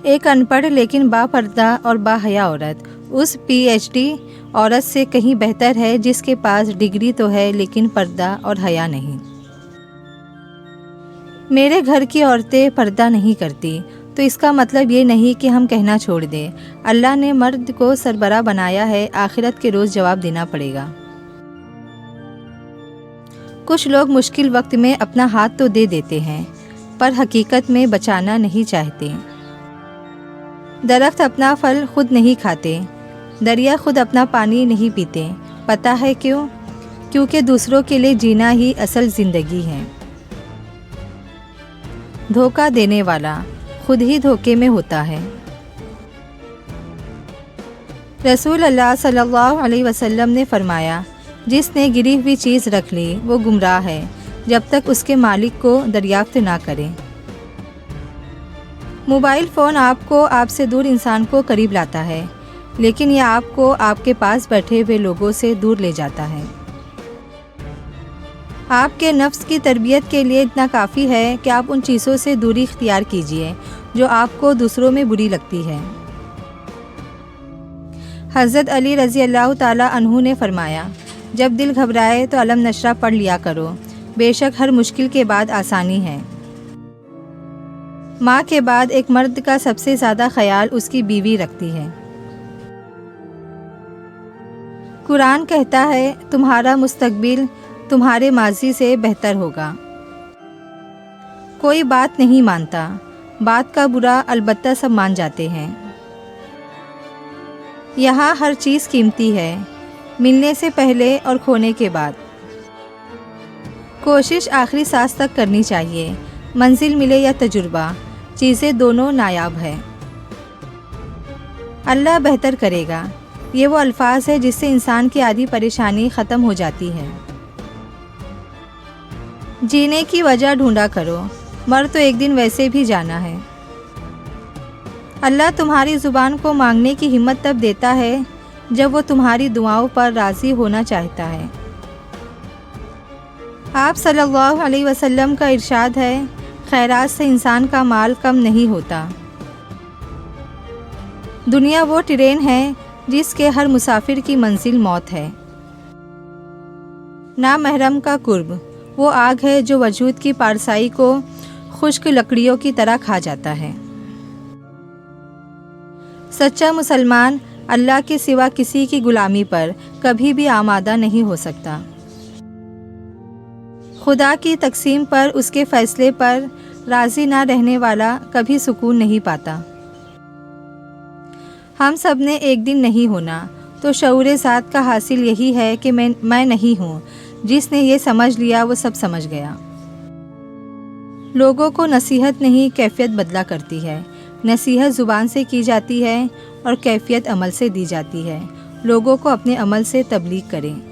ایک ان پڑھ لیکن با پردہ اور با حیا عورت اس PhD عورت سے کہیں بہتر ہے جس کے پاس ڈگری تو ہے لیکن پردہ اور حیا نہیں۔ میرے گھر کی عورتیں پردہ نہیں کرتی تو اس کا مطلب یہ نہیں کہ ہم کہنا چھوڑ دیں اللہ نے مرد کو سربراہ بنایا ہے، آخرت کے روز جواب دینا پڑے گا۔ کچھ لوگ مشکل وقت میں اپنا ہاتھ تو دے دیتے ہیں پر حقیقت میں بچانا نہیں چاہتے۔ درخت اپنا پھل خود نہیں کھاتے، دریا خود اپنا پانی نہیں پیتے، پتہ ہے کیوں؟ کیونکہ دوسروں کے لیے جینا ہی اصل زندگی ہے۔ دھوکہ دینے والا خود ہی دھوکے میں ہوتا ہے۔ رسول اللہ صلی اللہ علیہ وسلم نے فرمایا، جس نے گری ہوئی چیز رکھ لی وہ گمراہ ہے جب تک اس کے مالک کو دریافت نہ کرے۔ موبائل فون آپ کو آپ سے دور انسان کو قریب لاتا ہے لیکن یہ آپ کو آپ کے پاس بیٹھے ہوئے لوگوں سے دور لے جاتا ہے۔ آپ کے نفس کی تربیت کے لیے اتنا کافی ہے کہ آپ ان چیزوں سے دوری اختیار کیجیے جو آپ کو دوسروں میں بری لگتی ہے۔ حضرت علی رضی اللہ تعالی عنہ نے فرمایا، جب دل گھبرائے تو علم نشرہ پڑھ لیا کرو، بے شک ہر مشکل کے بعد آسانی ہے۔ ماں کے بعد ایک مرد کا سب سے زیادہ خیال اس کی بیوی رکھتی ہے۔ قرآن کہتا ہے، تمہارا مستقبل تمہارے ماضی سے بہتر ہوگا۔ کوئی بات نہیں مانتا، بات کا برا البتہ سب مان جاتے ہیں۔ یہاں ہر چیز قیمتی ہے، ملنے سے پہلے اور کھونے کے بعد۔ کوشش آخری سانس تک کرنی چاہیے، منزل ملے یا تجربہ، چیزیں دونوں نایاب ہیں۔ اللہ بہتر کرے گا، یہ وہ الفاظ ہے جس سے انسان کی آدھی پریشانی ختم ہو جاتی ہے۔ جینے کی وجہ ڈھونڈا کرو، مر تو ایک دن ویسے بھی جانا ہے۔ اللہ تمہاری زبان کو مانگنے کی ہمت تب دیتا ہے جب وہ تمہاری دعاؤں پر راضی ہونا چاہتا ہے۔ آپ صلی اللہ علیہ وسلم کا ارشاد ہے، خیرات سے انسان کا مال کم نہیں ہوتا۔ دنیا وہ ٹرین ہے جس کے ہر مسافر کی منزل موت ہے۔ نامحرم کا قرب وہ آگ ہے جو وجود کی پارسائی کو خشک لکڑیوں کی طرح کھا جاتا ہے۔ سچا مسلمان اللہ کے سوا کسی کی غلامی پر کبھی بھی آمادہ نہیں ہو سکتا۔ خدا کی تقسیم پر، اس کے فیصلے پر راضی نہ رہنے والا کبھی سکون نہیں پاتا۔ ہم سب نے ایک دن نہیں ہونا، تو شعور ذات کا حاصل یہی ہے کہ میں نہیں ہوں۔ جس نے یہ سمجھ لیا وہ سب سمجھ گیا۔ لوگوں کو نصیحت نہیں کیفیت بدلا کرتی ہے۔ نصیحت زبان سے کی جاتی ہے اور کیفیت عمل سے دی جاتی ہے۔ لوگوں کو اپنے عمل سے تبلیغ کریں۔